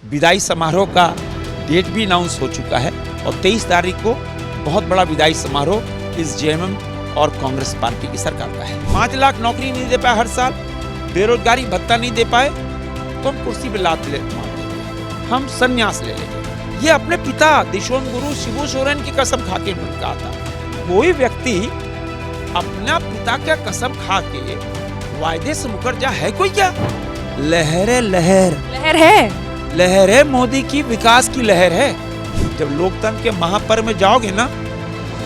विदाई समारोह का डेट भी अनाउंस हो चुका है और 23 तारीख को बहुत बड़ा विदाई समारोह इस जेएमएम और कांग्रेस पार्टी की सरकार का है। 5 लाख नौकरी नहीं दे पाए हर साल, बेरोजगारी भत्ता नहीं दे पाए तो हम कुर्सी पे लात ले हम संन्यास ले लेंगे। ये अपने पिता दिशोम गुरु शिबू सोरेन की कसम खा के कहा था। कोई व्यक्ति अपना पिता का कसम खा के वायदे से मुकर जा है कोई क्या? लहर है मोदी की, विकास की लहर है। जब लोकतंत्र के महापर्व में जाओगे ना,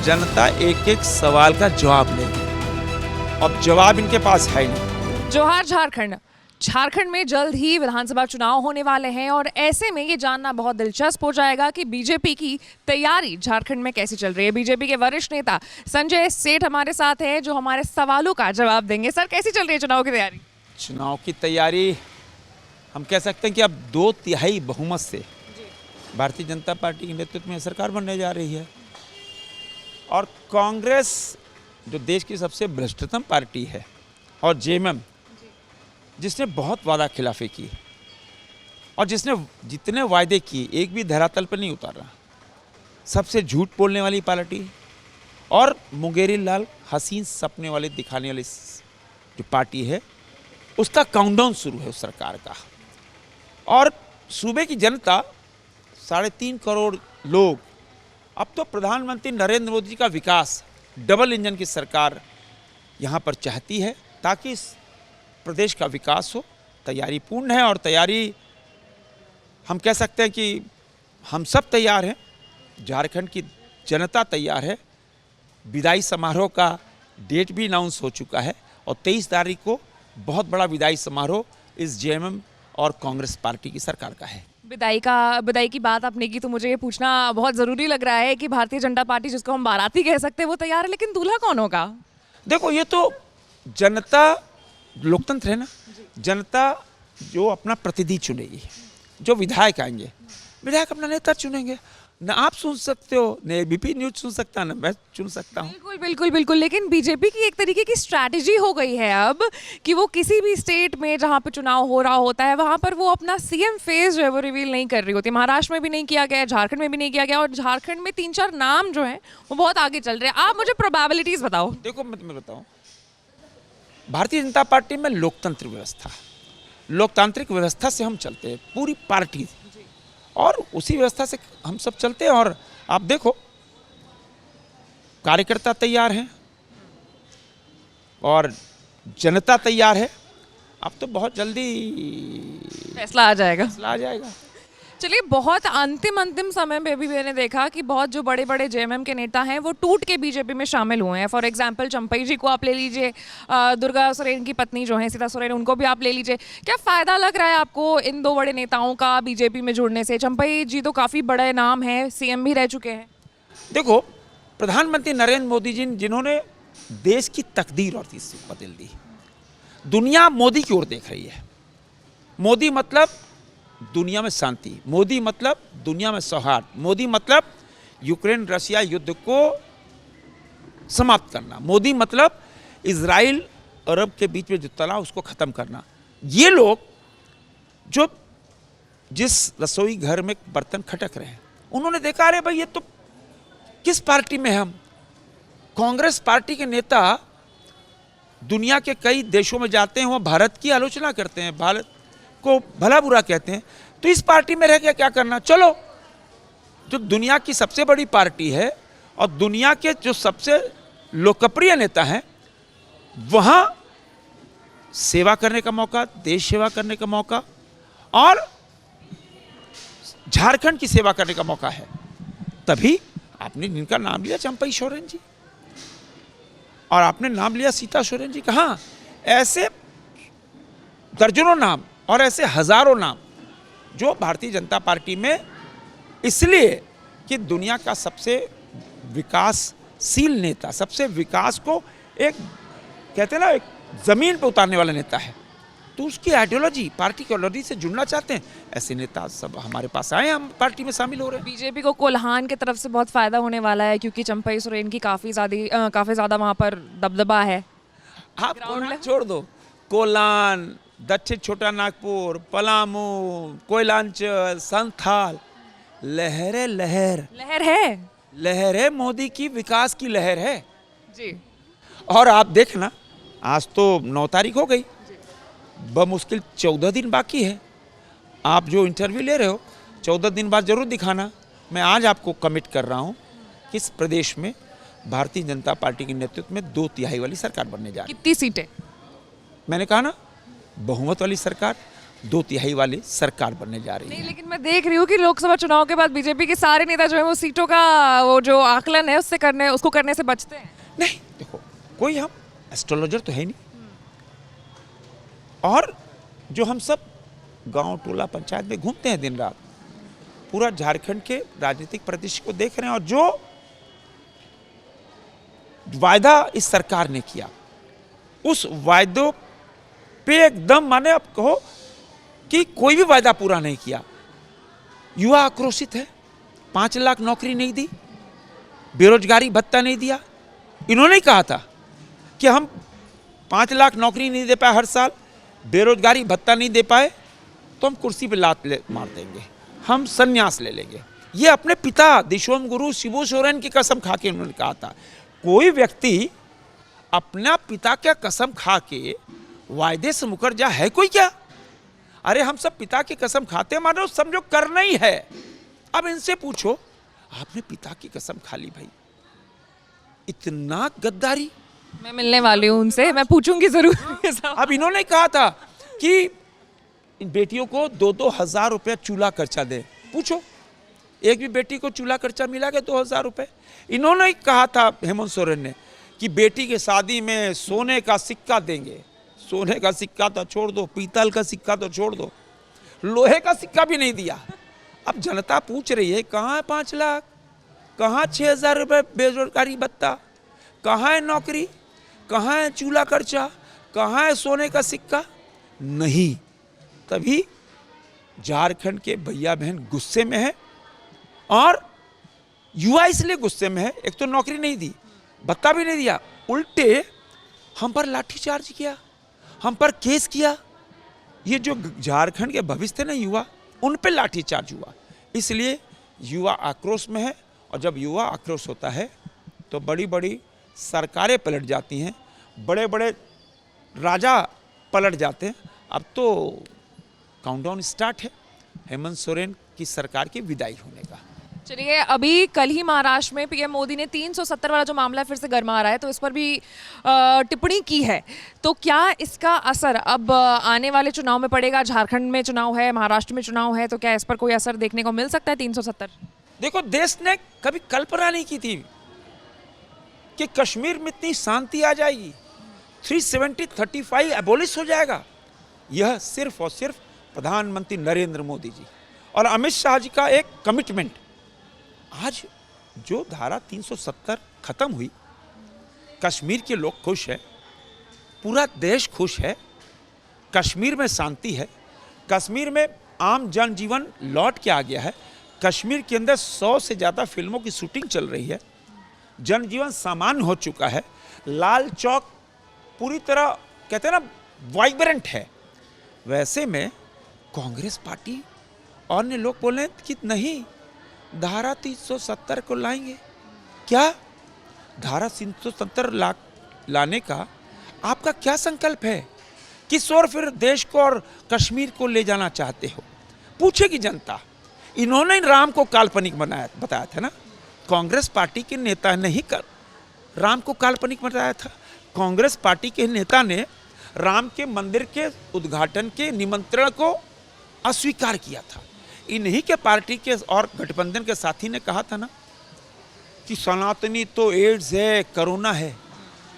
जनता एक एक सवाल का जवाब लेगी। अब जवाब इनके पास है नहीं। जोहार झारखंड। झारखंड में जल्द ही विधानसभा चुनाव होने वाले हैं और ऐसे में ये जानना बहुत दिलचस्प हो जाएगा कि बीजेपी की तैयारी झारखंड में कैसी चल रही है। बीजेपी के वरिष्ठ नेता संजय सेठ हमारे साथ हैं जो हमारे सवालों का जवाब देंगे। सर, कैसी चल रही है चुनाव की तैयारी? चुनाव की तैयारी हम कह सकते हैं कि अब 2/3 बहुमत से भारतीय जनता पार्टी के नेतृत्व में सरकार बनने जा रही है और कांग्रेस जो देश की सबसे भ्रष्टतम पार्टी है और जेएमएम जिसने बहुत वादा खिलाफी की और जिसने जितने वायदे किए एक भी धरातल पर नहीं उतारा, सबसे झूठ बोलने वाली पार्टी और मुंगेरी लाल हसीन सपने वाले दिखाने वाली जो पार्टी है, उसका काउंटडाउन शुरू है उस सरकार का। और सूबे की जनता 3.5 करोड़ लोग अब तो प्रधानमंत्री नरेंद्र मोदी का विकास, डबल इंजन की सरकार यहाँ पर चाहती है ताकि इस प्रदेश का विकास हो। तैयारी पूर्ण है और तैयारी हम कह सकते हैं कि हम सब तैयार हैं, झारखंड की जनता तैयार है। विदाई समारोह का डेट भी अनाउंस हो चुका है और 23 तारीख को बहुत बड़ा विदाई समारोह इस जेएमएम और कांग्रेस पार्टी की सरकार का है। विदाई की बात आपने की तो मुझे ये पूछना बहुत ज़रूरी लग रहा है कि भारतीय जनता पार्टी, जिसको हम बाराती कह सकते हैं, वो तैयार है, लेकिन दूल्हा कौन होगा? देखो, ये तो जनता, लोकतंत्र है ना, जनता जो अपना प्रतिनिधि चुनेगी, जो विधायक आएंगे, विधायक अपना नेता चुनेंगे। ना आप सुन सकते हो, न एबीपी न्यूज सुन सकता, ना मैं चुन सकता हूँ। बिल्कुल। लेकिन बीजेपी की एक तरीके की स्ट्रैटेजी हो गई है अब कि वो किसी भी स्टेट में जहाँ पे चुनाव हो रहा होता है वहाँ पर वो अपना सीएम फेस जो है वो रिवील नहीं कर रही होती। महाराष्ट्र में भी नहीं किया गया, झारखंड में भी नहीं किया गया और झारखंड में 3-4 नाम जो हैं वो बहुत आगे चल रहे हैं। आप मुझे प्रोबेबिलिटीज बताओ। देखो, मैं तुम्हें बताऊँ, भारतीय जनता पार्टी में लोकतांत्रिक व्यवस्था से हम चलते हैं, पूरी पार्टी, और उसी व्यवस्था से हम सब चलते हैं। और आप देखो, कार्यकर्ता तैयार हैं और जनता तैयार है। अब तो बहुत जल्दी फैसला आ जाएगा। चलिए, बहुत अंतिम समय में भी मैंने देखा कि बहुत जो बड़े बड़े जेएमएम के नेता हैं वो टूट के बीजेपी में शामिल हुए हैं। फॉर एग्जांपल चंपई जी को आप ले लीजिए, दुर्गा सोरेन की पत्नी जो हैं सीता सोरेन, उनको भी आप ले लीजिए। क्या फ़ायदा लग रहा है आपको इन 2 बड़े नेताओं का बीजेपी में जुड़ने से? चंपई जी तो काफ़ी बड़े नाम हैं, सीएम भी रह चुके हैं। देखो, प्रधानमंत्री नरेंद्र मोदी जी जिन्होंने देश की तकदीर और बदल दी, दुनिया मोदी की ओर देख रही है। मोदी मतलब दुनिया में शांति, मोदी मतलब दुनिया में सौहार्द, मोदी मतलब यूक्रेन रशिया युद्ध को समाप्त करना, मोदी मतलब इजराइल अरब के बीच में जो तनाव उसको ख़त्म करना। ये लोग जो जिस रसोई घर में बर्तन खटक रहे हैं, उन्होंने देखा, अरे भाई ये तो किस पार्टी में हम? कांग्रेस पार्टी के नेता दुनिया के कई देशों में जाते हैं, वहाँ भारत की आलोचना करते हैं, भारत को भला बुरा कहते हैं, तो इस पार्टी में रह के क्या करना? चलो, जो दुनिया की सबसे बड़ी पार्टी है और दुनिया के जो सबसे लोकप्रिय नेता हैं, वहाँ सेवा करने का मौका, देश सेवा करने का मौका और झारखंड की सेवा करने का मौका है। तभी आपने जिनका नाम लिया चंपई सोरेन जी और आपने नाम लिया सीता सोरेन जी, कहाँ ऐसे दर्जनों नाम और ऐसे हजारों नाम जो भारतीय जनता पार्टी में, इसलिए कि दुनिया का सबसे विकासशील नेता, सबसे विकास को एक कहते हैं ना, एक जमीन पर उतारने वाला नेता है, तो उसकी आइडियोलॉजी, पार्टी की आइडियोलॉजी से जुड़ना चाहते हैं, ऐसे नेता सब हमारे पास आए, हम पार्टी में शामिल हो रहे हैं। बीजेपी को कोल्हान की तरफ से बहुत फायदा होने वाला है क्योंकि चंपई सोरेन की काफ़ी ज़्यादा वहाँ पर दबदबा है। आप कोल्हान छोड़ दो, कोल्हान दक्षिण छोटा नागपुर, पलामू, कोयलांचल, संथाल, लहर लहर लहर है लहर है, मोदी की विकास की लहर है। जी। और आप देखना, आज तो 9 तारीख हो गई, बमुश्किल 14 दिन बाकी है। आप जो इंटरव्यू ले रहे हो 14 दिन बाद जरूर दिखाना। मैं आज आपको कमिट कर रहा हूँ कि इस प्रदेश में भारतीय जनता पार्टी के नेतृत्व में 2/3 वाली सरकार बनने जा रही है। कितनी सीटें? मैंने कहा ना, बहुमत वाली सरकार, 2/3 वाली सरकार बनने जा रही है। नहीं, लेकिन मैं देख रही हूँ कि लोकसभा चुनाव के बाद बीजेपी के सारे नेता जो है वो सीटों का वो जो आकलन है उसको करने से बचते हैं। नहीं, देखो, कोई हम एस्ट्रोलॉजर तो है नहीं, और जो हम सब गांव टोला पंचायत में घूमते हैं दिन रात, पूरा झारखंड के राजनीतिक परिदृश्य को देख रहे हैं, और जो वायदा इस सरकार ने किया उस वायदों पे एकदम, माने आप कहो कि कोई भी वायदा पूरा नहीं किया। युवा आक्रोशित है, 5 लाख नौकरी नहीं दी, बेरोजगारी भत्ता नहीं दिया। इन्होंने ही कहा था कि हम 5 लाख नौकरी नहीं दे पाए हर साल, बेरोजगारी भत्ता नहीं दे पाए, तो हम कुर्सी पे लात मार देंगे, हम संन्यास ले लेंगे। ये अपने पिता दिशोम गुरु शिबू सोरेन की कसम खा के उन्होंने कहा था। कोई व्यक्ति अपना पिता क्या कसम खा के वायदे से मुकर जा है कोई क्या? अरे हम सब पिता की कसम खाते, मानो समझो करना ही है। अब इनसे पूछो, आपने पिता की कसम खा ली भाई, इतना गद्दारी। मैं मिलने वाली हूँ उनसे, मैं पूछूंगी जरूर। अब इन्होंने कहा था कि इन बेटियों को 2-2 हजार रुपया चूल्हा खर्चा दे। पूछो, एक भी बेटी को चूल्हा खर्चा मिला के 2,000 रुपए? इन्होंने ही कहा था, हेमंत सोरेन ने, कि बेटी के शादी में सोने का सिक्का देंगे। सोने का सिक्का तो छोड़ दो, पीतल का सिक्का तो छोड़ दो, लोहे का सिक्का भी नहीं दिया। अब जनता पूछ रही है, कहाँ है 5 लाख, कहाँ 6,000 रुपये बेरोजगारी भत्ता, कहाँ है नौकरी, कहाँ है चूल्हा खर्चा, कहाँ है सोने का सिक्का? नहीं। तभी झारखंड के भैया बहन गुस्से में है, और युवा इसलिए गुस्से में है, एक तो नौकरी नहीं दी, भत्ता भी नहीं दिया, उल्टे हम पर लाठीचार्ज किया, हम पर केस किया। ये जो झारखंड के भविष्य थे ना युवा, उन पे लाठीचार्ज हुआ। इसलिए युवा आक्रोश में है, और जब युवा आक्रोश होता है तो बड़ी बड़ी सरकारें पलट जाती हैं, बड़े बड़े राजा पलट जाते हैं। अब तो काउंटडाउन स्टार्ट है हेमंत सोरेन की सरकार की विदाई होने का। चलिए, अभी कल ही महाराष्ट्र में पीएम मोदी ने 370 वाला जो मामला फिर से गरमा रहा है, तो इस पर भी टिप्पणी की है। तो क्या इसका असर अब आने वाले चुनाव में पड़ेगा? झारखंड में चुनाव है, महाराष्ट्र में चुनाव है, तो क्या इस पर कोई असर देखने को मिल सकता है? 370, देखो, देश ने कभी कल्पना नहीं की थी कि कश्मीर में इतनी शांति आ जाएगी, 370-35 एबोलिश हो जाएगा। यह सिर्फ और सिर्फ प्रधानमंत्री नरेंद्र मोदी जी और अमित शाह जी का एक कमिटमेंट। आज जो धारा 370 खत्म हुई, कश्मीर के लोग खुश हैं, पूरा देश खुश है, कश्मीर में शांति है, कश्मीर में आम जनजीवन लौट के आ गया है, कश्मीर के अंदर 100 से ज़्यादा फिल्मों की शूटिंग चल रही है, जनजीवन सामान्य हो चुका है, लाल चौक पूरी तरह कहते हैं ना वाइब्रेंट है। वैसे में कांग्रेस पार्टी और ने लोग बोले कि नहीं, धारा 370 को लाएंगे। क्या धारा 370 लाने का आपका क्या संकल्प है? किस ओर फिर देश को और कश्मीर को ले जाना चाहते हो? पूछेगी जनता। इन्होंने राम को काल्पनिक बताया था ना, कांग्रेस पार्टी के नेता ने ही राम को काल्पनिक बताया था। कांग्रेस पार्टी के नेता ने राम के मंदिर के उद्घाटन के निमंत्रण को अस्वीकार किया था। इन्हीं के पार्टी के और गठबंधन के साथी ने कहा था ना कि सनातनी तो एड्स है, कोरोना है।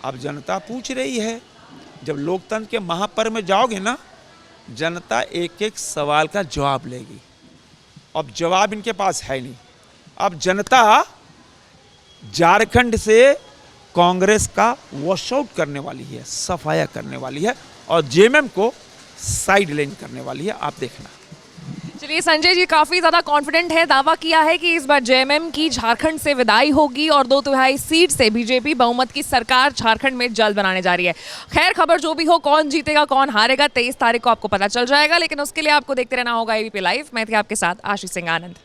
अब जनता पूछ रही है, जब लोकतंत्र के महापर्व में जाओगे ना, जनता एक एक सवाल का जवाब लेगी। अब जवाब इनके पास है नहीं। अब जनता झारखंड से कांग्रेस का वॉश आउट करने वाली है, सफाया करने वाली है, और जेएमएम को साइड लाइन करने वाली है। आप देखना। चलिए संजय जी काफी ज्यादा कॉन्फिडेंट है, दावा किया है कि इस बार जेएमएम की झारखंड से विदाई होगी और 2/3 सीट से बीजेपी बहुमत की सरकार झारखंड में जल्द बनाने जा रही है। खैर खबर जो भी हो, कौन जीतेगा कौन हारेगा 23 तारीख को आपको पता चल जाएगा, लेकिन उसके लिए आपको देखते रहना होगा एबीपी लाइव। मैं थी आपके साथ आशीष सिंह आनंद।